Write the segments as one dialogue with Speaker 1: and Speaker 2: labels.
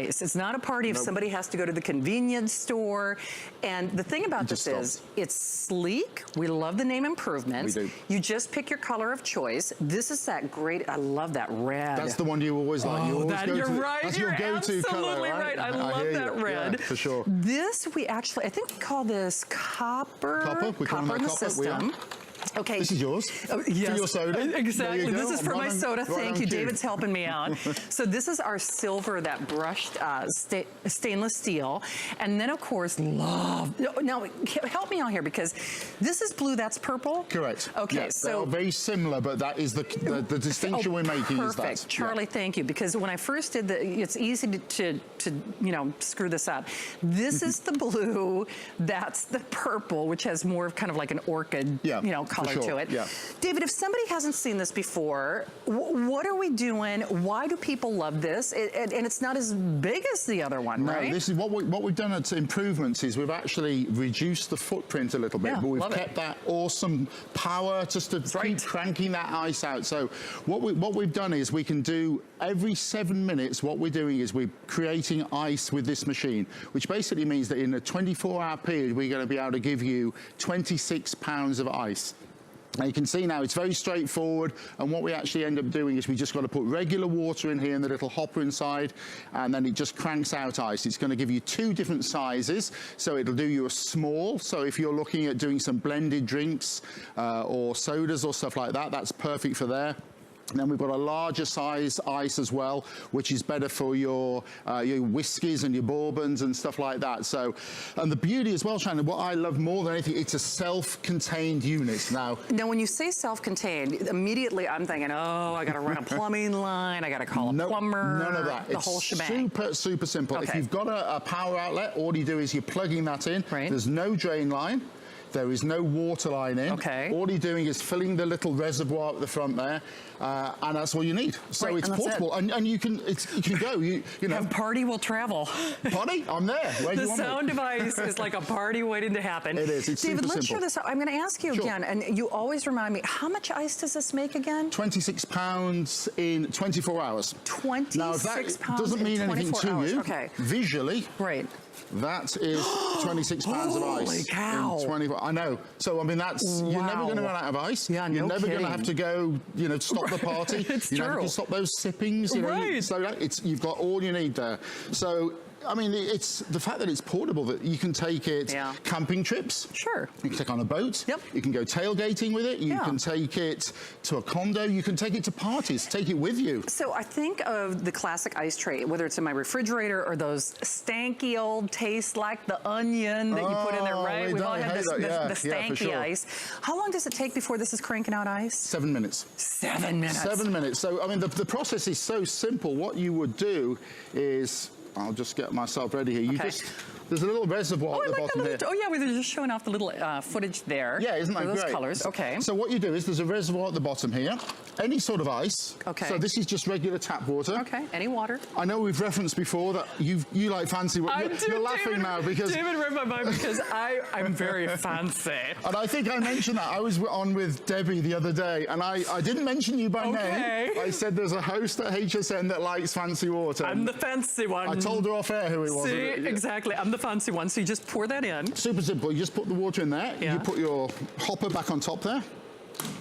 Speaker 1: It's not a party if somebody has to go to the convenience store. And the thing about this is, it's sleek. We love the name improvements.
Speaker 2: We do.
Speaker 1: You just pick your color of choice. This is that great, I love that red.
Speaker 2: That's the one you always like. You always
Speaker 1: you're right.
Speaker 2: That's
Speaker 1: You're
Speaker 2: your go-to color,
Speaker 1: absolutely right. I love that red.
Speaker 2: Yeah, for sure.
Speaker 1: This, we actually, I think we call this copper. Copper in the system. Okay.
Speaker 2: This is yours.
Speaker 1: Yes.
Speaker 2: For your soda.
Speaker 1: Exactly. This is for my soda. Thank you. David's helping me out. So this is our silver, that brushed stainless steel. And then, of course, love. Now, help me out here, because this is blue, that's purple?
Speaker 2: Correct.
Speaker 1: Okay,
Speaker 2: yeah,
Speaker 1: so.
Speaker 2: They're very similar, but that is the distinction we're making.
Speaker 1: Perfect.
Speaker 2: Is that.
Speaker 1: Charlie, thank you. Because when I first did it's easy to you know, screw this up. This is the blue, that's the purple, which has more of kind of like an orchid, you know, color to it.
Speaker 2: Yeah.
Speaker 1: David, if somebody hasn't seen this before, what are we doing? Why do people love this? And it's not as big as the other one, right?
Speaker 2: No, this is what we've done at Improvements is we've actually reduced the footprint a little bit, but we've kept that awesome power just to keep cranking that ice out. So what we've done is we can do every 7 minutes. What we're doing is we're creating ice with this machine, which basically means that in a 24-hour period, we're going to be able to give you 26 pounds of ice. Now you can see now it's very straightforward, and what we actually end up doing is we just got to put regular water in here in the little hopper inside, and then it just cranks out ice. It's going to give you 2 different sizes, so it'll do you a small. So if you're looking at doing some blended drinks or sodas or stuff like that, that's perfect for there. And then we've got a larger size ice as well, which is better for your whiskeys and your bourbons and stuff like that. So, and the beauty as well, Shannon, what I love more than anything, it's a self-contained unit. Now,
Speaker 1: when you say self-contained, immediately I'm thinking, oh, I got to run a plumbing line, I got to call a plumber.
Speaker 2: None of that.
Speaker 1: The whole shebang.
Speaker 2: Super simple.
Speaker 1: Okay.
Speaker 2: If you've got a power outlet, all you do is you're plugging that in.
Speaker 1: Right.
Speaker 2: There's no drain line. There is no water line in.
Speaker 1: Okay.
Speaker 2: All you're doing is filling the little reservoir at the front there, and that's all you need. So it's portable, and you can go. You know,
Speaker 1: have party will travel.
Speaker 2: Party, I'm there. Where do you want me?
Speaker 1: The sound device is like a party waiting to happen.
Speaker 2: It is. It's
Speaker 1: David,
Speaker 2: super
Speaker 1: let's
Speaker 2: simple.
Speaker 1: show this out. I'm going to ask you again, and you always remind me, how much ice does this make again?
Speaker 2: 26 pounds in 24 hours.
Speaker 1: 26
Speaker 2: now, if that
Speaker 1: pounds
Speaker 2: doesn't mean
Speaker 1: in
Speaker 2: anything
Speaker 1: 24
Speaker 2: to
Speaker 1: hours.
Speaker 2: you,
Speaker 1: Okay.
Speaker 2: Visually,
Speaker 1: right.
Speaker 2: That is 26 pounds of ice.
Speaker 1: Holy cow.
Speaker 2: 24, I know. So, I mean, that's, you're never going to run out of ice.
Speaker 1: Yeah,
Speaker 2: you're never going to
Speaker 1: kidding.
Speaker 2: have to go, you know, stop the party.
Speaker 1: It's
Speaker 2: you
Speaker 1: true.
Speaker 2: never can stop those sippings. You know, so you've got all you need there. So, I mean, it's the fact that it's portable, that you can take it camping trips.
Speaker 1: Sure.
Speaker 2: You can take it on a boat.
Speaker 1: Yep.
Speaker 2: You can go tailgating with it. You can take it to a condo. You can take it to parties. Take it with you.
Speaker 1: So I think of the classic ice tray, whether it's in my refrigerator or those stanky old taste like the onion that you put in there, right? We've all had this, the stanky ice. How long does it take before this is cranking out ice?
Speaker 2: 7 minutes.
Speaker 1: 7 minutes.
Speaker 2: 7 minutes. So, I mean, the process is so simple. What you would do is, I'll just get myself ready here. You just, there's a little reservoir at the bottom here.
Speaker 1: Oh yeah, we were just showing off the little footage there.
Speaker 2: Yeah, isn't that
Speaker 1: those
Speaker 2: great?
Speaker 1: Colors, okay.
Speaker 2: So what you do is there's a reservoir at the bottom here. Any sort of ice.
Speaker 1: Okay.
Speaker 2: So this is just regular tap water.
Speaker 1: Okay, any water.
Speaker 2: I know we've referenced before that you like fancy water. You're laughing now because
Speaker 1: David read my mind because I'm very fancy.
Speaker 2: And I think I mentioned that. I was on with Debbie the other day, and I didn't mention you by name. I said there's a host at HSN that likes fancy water.
Speaker 1: I'm the fancy one.
Speaker 2: I told her off air who it was.
Speaker 1: See, exactly. I'm the fancy one. So you just pour that in.
Speaker 2: Super simple. You just put the water in there. You put your hopper back on top there.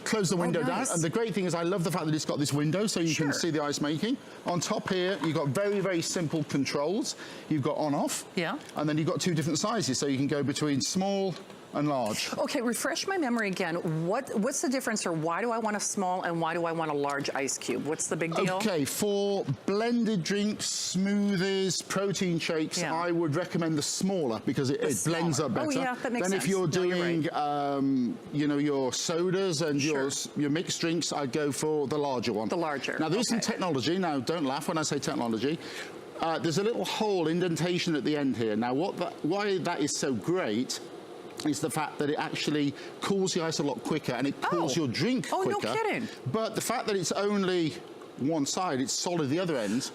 Speaker 2: Close the window down. And the great thing is I love the fact that it's got this window so you can see the ice making. On top here, you've got very, very simple controls. You've got on-off. Yeah. And then you've got 2 different sizes. So you can go between small and large.
Speaker 1: Okay, refresh my memory again. What's the difference, or why do I want a small and why do I want a large ice cube? What's the big deal?
Speaker 2: Okay, for blended drinks, smoothies, protein shakes, I would recommend the smaller because it blends up better.
Speaker 1: Oh yeah, that makes sense.
Speaker 2: Then if you're doing, you know, your sodas and your mixed drinks, I'd go for the larger one. The larger. Now there is some technology. Now don't laugh when I say technology. There's a little hole indentation at the end here. Now why that is so great is the fact that it actually cools the ice a lot quicker and it cools your drink quicker. Oh, no kidding. But the fact that it's only one side, it's solid the other end.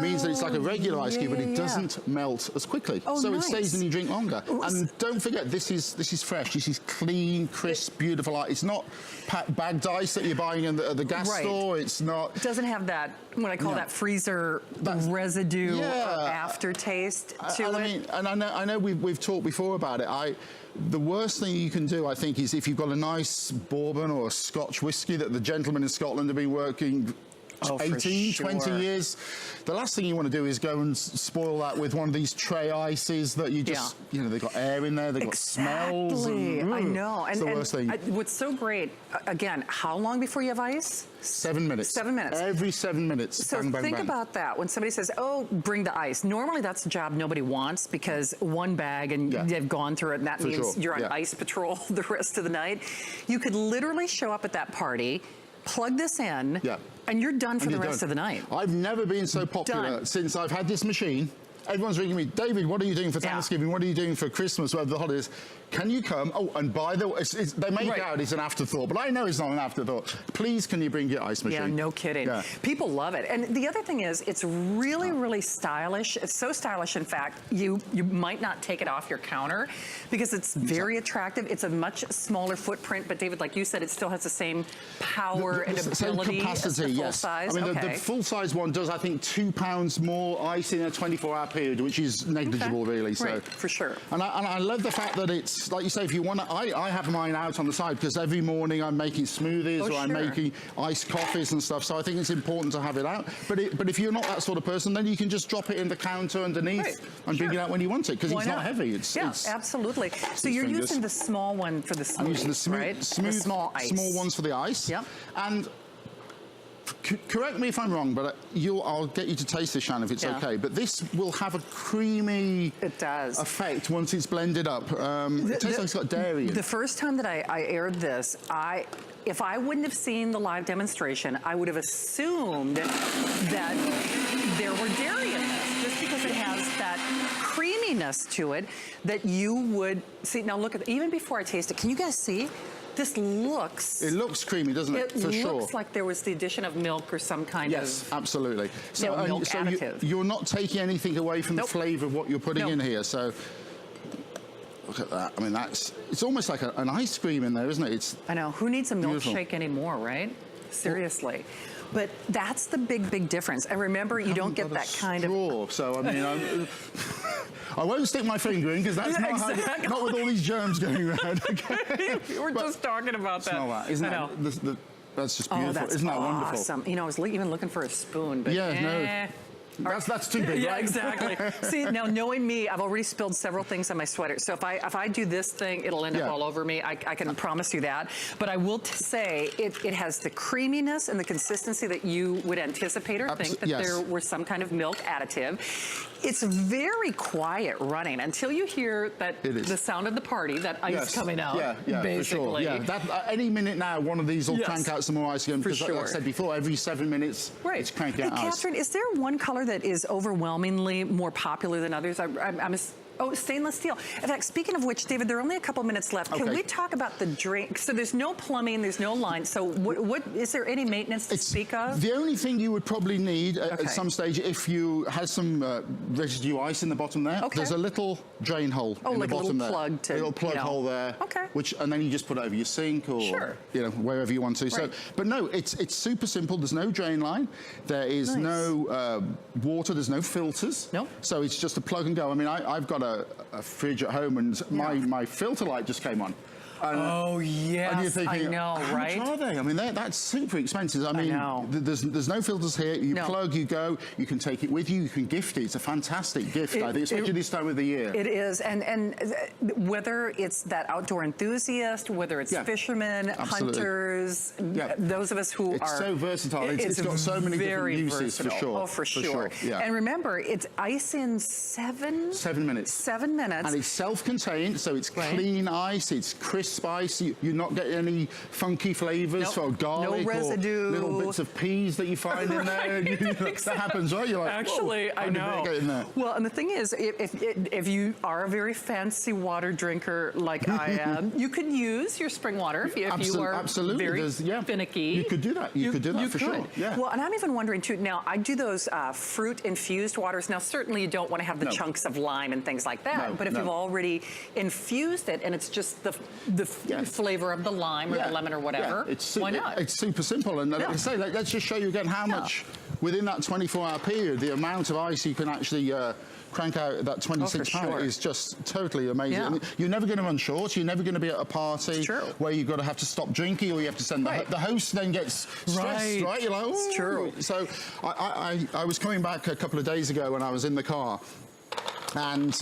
Speaker 2: Means that it's like a regular ice cube, but it doesn't melt as quickly. So it stays in your drink longer. And don't forget, this is fresh. This is clean, crisp, beautiful ice. It's not bagged ice that you're buying in the gas store. It's not.
Speaker 1: It doesn't have that, what I call that freezer residue or aftertaste to it.
Speaker 2: I mean, and I know we've talked before about it. The worst thing you can do, I think, is if you've got a nice bourbon or a Scotch whiskey that the gentlemen in Scotland have been working 18, 20 years. The last thing you want to do is go and spoil that with one of these tray ices that you just, you know, they've got air in there, they've got smells. And,
Speaker 1: I know.
Speaker 2: It's the worst thing.
Speaker 1: What's so great, again, how long before you have ice?
Speaker 2: 7 minutes.
Speaker 1: 7 minutes.
Speaker 2: Every 7 minutes.
Speaker 1: So
Speaker 2: bang, bang,
Speaker 1: think
Speaker 2: bang.
Speaker 1: about that. When somebody says, oh, bring the ice. Normally that's a job nobody wants because one bag and they've gone through it and that means you're on ice patrol the rest of the night. You could literally show up at that party, plug this in, and you're done for the rest of the night.
Speaker 2: I've never been so popular since I've had this machine. Everyone's ringing me, David, what are you doing for Thanksgiving? What are you doing for Christmas, whatever the holidays? Can you come? Oh, and by the way, they make out it's an afterthought, but I know it's not an afterthought. Please, can you bring your ice machine?
Speaker 1: Yeah, no kidding. People love it. And the other thing is, it's really, really stylish. It's so stylish, in fact, you might not take it off your counter because it's very attractive. It's a much smaller footprint, but David, like you said, it still has the same power and ability
Speaker 2: capacity,
Speaker 1: as the full size.
Speaker 2: I mean, the full-size one does, I think, 2 pounds more ice in a 24-hour period, which is negligible, really. So.
Speaker 1: Right, for sure.
Speaker 2: And I love the fact that it's, like you say, if you want to, I have mine out on the side because every morning I'm making smoothies or I'm making iced coffees and stuff, so I think it's important to have it out. But if you're not that sort of person, then you can just drop it in the counter underneath and bring it out when you want it because it's not heavy. It's
Speaker 1: absolutely. So you're using the small one for the smoothies,
Speaker 2: I'm using the
Speaker 1: small ice.
Speaker 2: Small ones for the ice.
Speaker 1: Yep.
Speaker 2: And correct me if I'm wrong, but I'll get you to taste this, Shannon, if it's okay. But this will have a creamy effect once it's blended up. It tastes like it's got dairy in it.
Speaker 1: The first time that I aired this, if I wouldn't have seen the live demonstration, I would have assumed that there were dairy in this, just because it has that creaminess to it that you would see. Now look at even before I taste it, can you guys see? This looks...
Speaker 2: It looks creamy, doesn't it? For sure.
Speaker 1: It looks like there was the addition of milk or some kind of...
Speaker 2: Yes, absolutely. So,
Speaker 1: milk additive.
Speaker 2: You're not taking anything away from the flavour of what you're putting in here. So look at that. I mean, it's almost like an ice cream in there, isn't it? I know. Who needs a milkshake anymore, right? Seriously. But that's the big difference. And remember, you don't get that kind of... So, I mean, I won't stick my finger in because that's not with all these germs going around. Okay? We were just talking about that. Smell that. Isn't that, that's just beautiful. Isn't that wonderful? Awesome. You know, I was even looking for a spoon, but no. That's too big, right? Exactly. See, now knowing me, I've already spilled several things on my sweater. So if I do this thing, it'll end up all over me. I can promise you that. But I will say it has the creaminess and the consistency that you would anticipate or think that there were some kind of milk additive. It's very quiet running until you hear the sound of the party, that ice coming out, basically. For sure. Any minute now, one of these will crank out some more ice again. Because like I said before, every 7 minutes, it's cranking out ice. Catherine, is there one color that is overwhelmingly more popular than others? Oh, stainless steel. In fact, speaking of which, David, there are only a couple minutes left. Can we talk about the drink? So there's no plumbing, there's no line. So what is there any maintenance to speak of? The only thing you would probably need at some stage, if you had some residue ice in the bottom there, there's a little drain hole in the bottom there. Plug to, a little plug hole there. And then you just put it over your sink or wherever you want to. So, but no, it's super simple. There's no drain line. There is no water. There's no filters. No. So it's just a plug and go. I mean, I've got a fridge at home and my filter light just came on. Oh, yes, and you're thinking, I know, right? How much are they? I mean, that's super expensive. I mean, there's no filters here. You plug, you go, you can take it with you, you can gift it. It's a fantastic gift, I think, especially this time of the year. It is, and whether it's that outdoor enthusiast, whether it's fishermen, hunters, those of us who are... It's so versatile. It's got so many different uses, for sure. Oh, for sure. And remember, it's ice in 7 minutes. 7 minutes. 7 minutes. And it's self-contained, so it's clean ice, it's crisp crisp spice. You're not getting any funky flavors for garlic
Speaker 1: no residue.
Speaker 2: or little bits of peas that you find in there.
Speaker 1: Exactly.
Speaker 2: That happens, right? You're like,
Speaker 1: actually, I know.
Speaker 2: Get in there?
Speaker 1: Well, and the thing is, if you are a very fancy water drinker like I am, you could use your spring water if you are very finicky.
Speaker 2: You could do that. You could do that for sure. Yeah.
Speaker 1: Well, and I'm even wondering too, now I do those fruit-infused waters. Now, certainly you don't want to have the chunks of lime and things like that, but if you've already infused it and it's just the flavor of the lime or the lemon or whatever, why not?
Speaker 2: It's super simple. And like I say, let's just show you again how much within that 24-hour period, the amount of ice you can actually crank out that 26 pound is just totally amazing. I mean, you're never going to run short. You're never going to be at a party where you've got to have to stop drinking, or you have to send the host then gets stressed, right? You're like, oh,
Speaker 1: it's true.
Speaker 2: So I was coming back a couple of days ago when I was in the car, and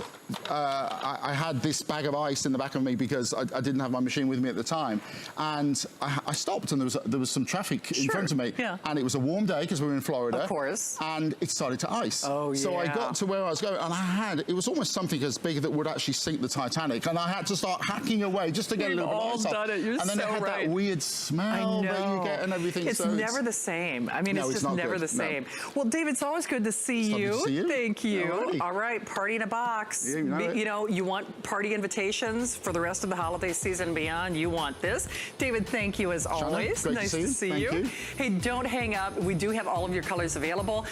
Speaker 2: I had this bag of ice in the back of me because I didn't have my machine with me at the time, and I stopped, and there was some traffic in front of me, and it was a warm day because we were in Florida,
Speaker 1: of course,
Speaker 2: and it started to ice. So I got to where I was going, and it was almost something as big that would actually sink the Titanic, and I had to start hacking away just to get a little bit of ice off. And then it had that weird smell that you get and everything.
Speaker 1: It's never the same. I mean, it's just never the same. Well, David, it's always good to see you. Thank you. All right, party in a box. You know, you want party invitations for the rest of the holiday season and beyond. You want this. David, thank you as always.
Speaker 2: Nice
Speaker 1: to see you. Hey, don't hang up. We do have all of your colors available.